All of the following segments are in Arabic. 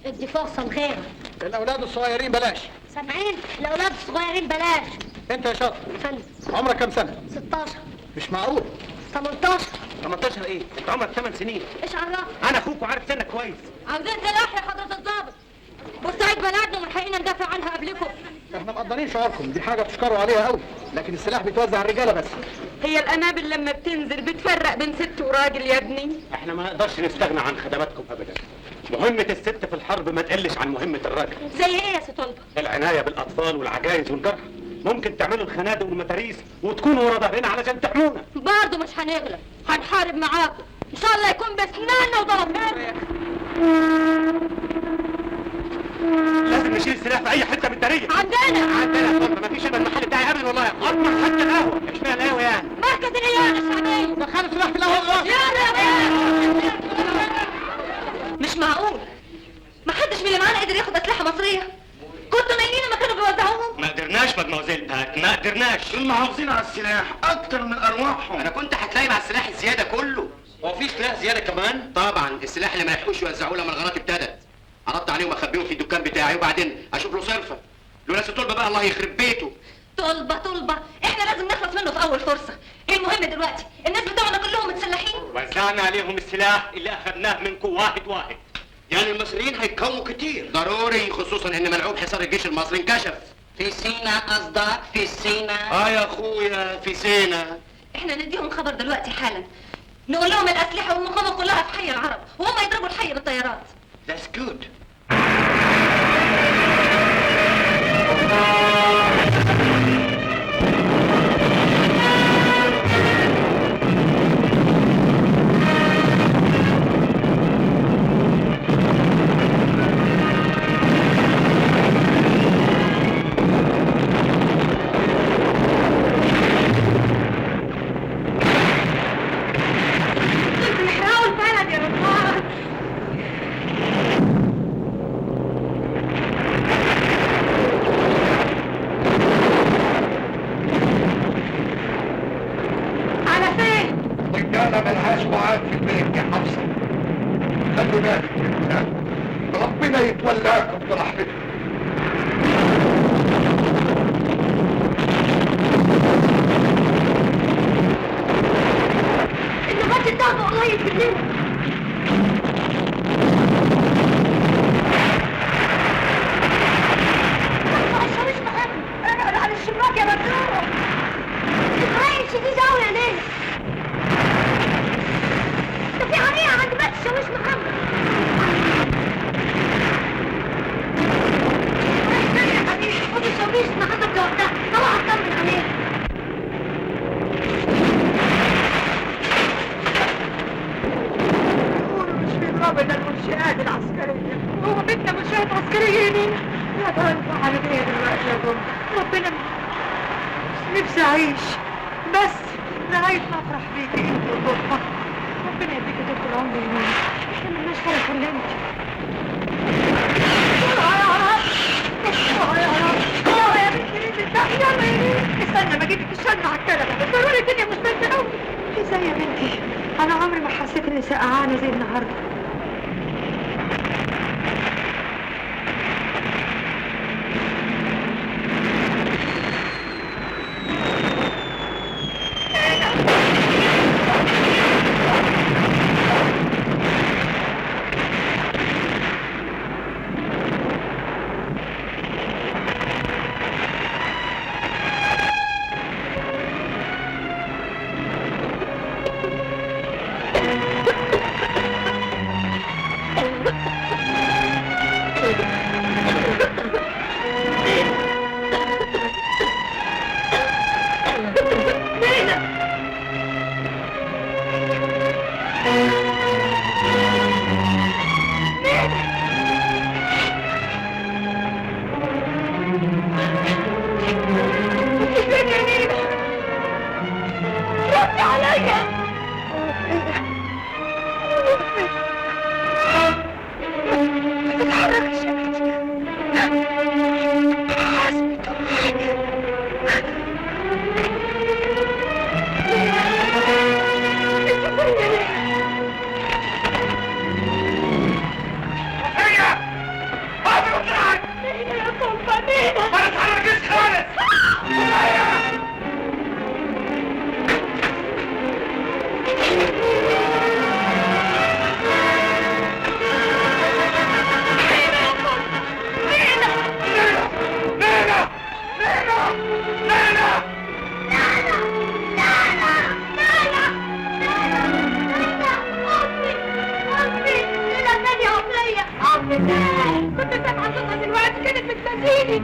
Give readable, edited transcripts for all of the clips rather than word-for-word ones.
ادي فرصه لغيرك. الاولاد الصغيرين بلاش. سامعين؟ الاولاد الصغيرين بلاش. انت يا شاطر فندم. عمرك كام سنه؟ 16. مش معقول. 18. 18 ايه؟ انت عمرك 8 سنين. ايش عرفك؟ انا اخوك وعارف سنك كويس. عاوزين سلاح يا حضره الضابط. بورسعيد بلدنا ومن حقنا ندافع عنها قبلكم. احنا مقدرين شعوركم، دي حاجه تشكروا عليها قوي، لكن السلاح بيتوزع على الرجاله بس. هي القنابل لما بتنزل بتفرق بين ست وراجل يا ابني؟ احنا ما نقدرش نستغنى عن خدماتكم ابدا. مهمة الست في الحرب ما تقلش عن مهمة الراجل. زي ايه يا ست طلبة؟ العناية بالاطفال والعجائز والجرحى. ممكن تعملوا الخنادق والمتاريس وتكونوا ورا ظهرنا علشان تحمونا. برضه مش هنغلب، هنحارب معاكم. ان شاء الله يكون بسناننا وضربنا. لازم نشيل السلاح في اي حتة من الدارية. عندنا يا طب ما فيش الا المحل بتاعي ابدا والله. اطمع حتى القهوة. اشمعنى القهوة يعني؟ مركز العيادة الشعبية. دخلوا السلاح في القهوه دلوقتي. يلا. مش معقول. ما حدش من اللي معانا قدر ياخد اسلحه مصريه. كنتوا نايمين لما كانوا بيوزعوهم؟ ما قدرناش مدموزيل بات، ما قدرناش. دول محافظين على السلاح اكتر من ارواحهم. انا كنت هتلاقي مع السلاح الزيادة كله. هو في سلاح زيادة كمان؟ طبعا السلاح اللي ما يلحقوش يوزعوه لما الغارات ابتدت. عرضت عليهم اخبيهم في الدكان بتاعي وبعدين اشوف له صرفة. لولا طلبة بقى الله يخرب بيته. طلبة احنا لازم نخلص منه في اول فرصه. المهم دلوقتي الناس بتوعنا كلهم متسلحين. وزعنا عليهم السلاح اللي اخذناه منكم واحد واحد. يعني المصريين هيتكونوا كتير. ضروري، خصوصا ان ملعوب حصار الجيش المصري انكشف. في سينا قصدك؟ في سينا؟ يا اخويا في سينا. احنا نديهم خبر دلوقتي حالا. نقول لهم الاسلحه والمقاومه كلها في حي العرب وهم يضربوا الحي بالطيارات. That's good. بيحرقوا البلد يا رضوان. على فين؟ رجاله ملهاش وعاد في البيت يا حفصه. خلوا بالك انت، ربنا يتولاكم برحمته. النبات الضغط قريب مننا. ما تخشوش معاكم. ابعد عن الشباك يا مجنون. الرأي شديد قوي يا ناس. ده في عرية عند بيت الشاويش محمد. استنى يا حبيبي، خد الشاويش محمد لوحدها. طبعا هطمن عليها. بدنا المنشآت العسكرية. هو بدنا منشآت عسكرية هنا؟ يا ترى نفع على ايه دلوقتي يا بابا؟ ربنا نفسي أعيش بس لغاية ما أفرح بيكي أنت وبابا. ربنا يديكي طول العمر يمين. احنا مالناش فرق إلا أنت. يا رب يا رب يا بنتي يلا يا بنتي. استنى ما اجيبك الشنطة على الكنبة. ضروري الدنيا مستنزة قوي. ازاي يا بنتي؟ أنا عمري ما حسيت إني سقعانة زي النهاردة. كنت سامعة صوتها دلوقتي كانت بتناديني.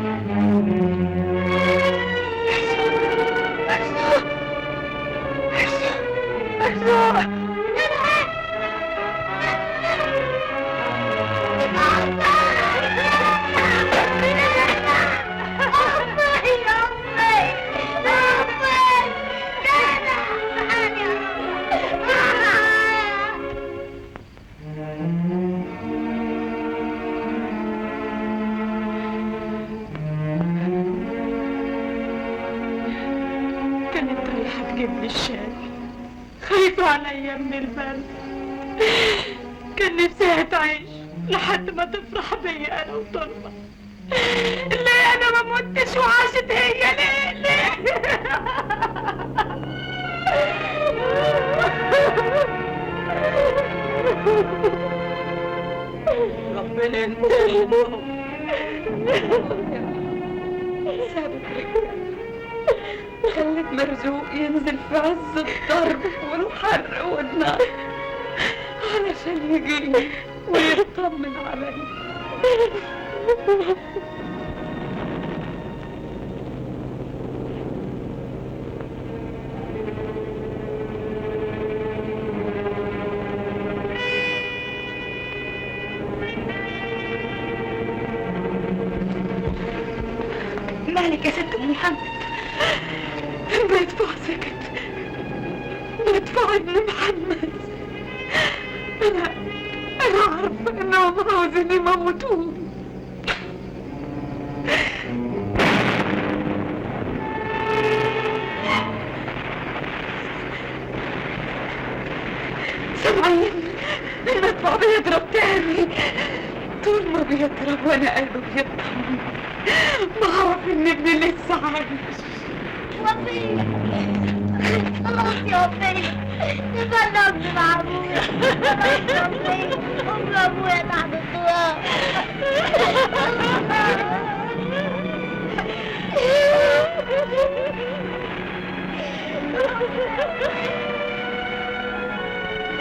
كانت رايحة تجيب لي الشاي، خايفة عليا من البرد. كان نفسها تعيش لحد ما تفرح بيا انا وطلبة. ليه انا ما متش وعاشت هي؟ ليه؟ ربنا ينتقم منهم. سابت رجالة، خلت مرزوق ينزل في عز الضرب والحرق والنار علشان يجيني ويطمن عليا. مالك يا ست ام محمد؟ مدفوع سكت، مدفوع ابن محمد. انا عارفه انهم عاوزين يموتوه. سامعين؟ المدفوع بيضرب تاني. طول ما بيضرب وانا قلبي بيطمن، بعرف ان ابني لسه عايش. وفية خلاص يا وفية، تفرقت مع ابويا. خلاص يا وفية، ام ابويا تحت التراب.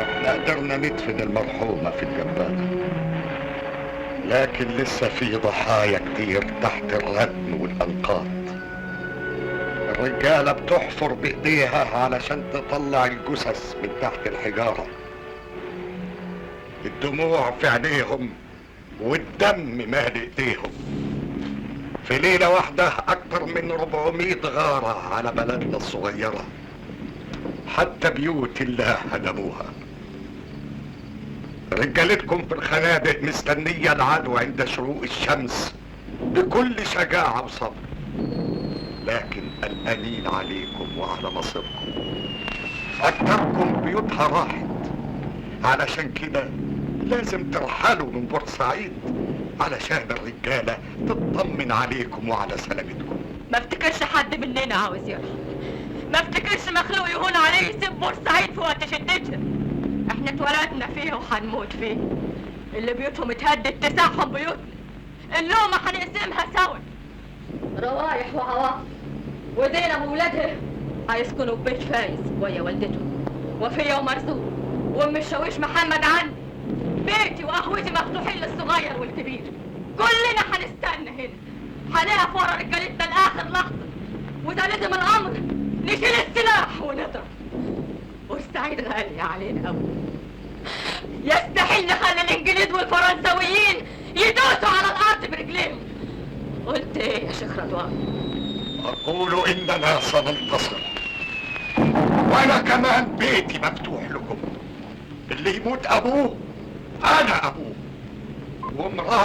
احنا قدرنا ندفن المرحومة في الجبانة، لكن لسه في ضحايا كتير تحت الردم والأنقاض. الرجالة بتحفر بإيديها علشان تطلع الجثث من تحت الحجارة. الدموع في عينيهم والدم مال ايديهم. في ليلة واحدة أكتر من 400 غارة على بلدنا الصغيرة، حتى بيوت الله هدموها. رجالتكم في الخنادق مستنية العدو عند شروق الشمس بكل شجاعة وصبر، لكن قلقانين عليكم وعلى مصيركم. أكتركم بيوتها راحت، علشان كده لازم ترحلوا من بورسعيد علشان الرجالة تطمن عليكم وعلى سلامتكم. ما افتكرش حد مننا عاوز يرحم، ما افتكرش مخلوق يهون عليه يسيب بورسعيد في وقت شدتها. احنا اتولدنا فيه وهنموت فيه. اللي بيوتهم اتهدد تسعهم بيوتنا، اللومة هنقسمها سوا. روايح وعواطف وزينب وولادها هيسكنوا في بيت فايز ويا والدتهم وفية ومرزوق وام الشاويش محمد عندي. بيتي وقهوتي مفتوحين للصغير والكبير. كلنا هنستنى هنا، هنقف ورا رجالتنا لاخر لحظه، واذا لزم الامر نشيل السلاح ونضرب. بورسعيد غالية علينا قوي، يستحيل نخلي الانجليز والفرنساويين يدوسوا على الارض برجليهم. قلت ايه يا شيخ رضوان؟ أقول إننا سننتصر، وأنا كمان بيتي مفتوح لكم. اللي يموت أبوه أنا أبوه، وامرأة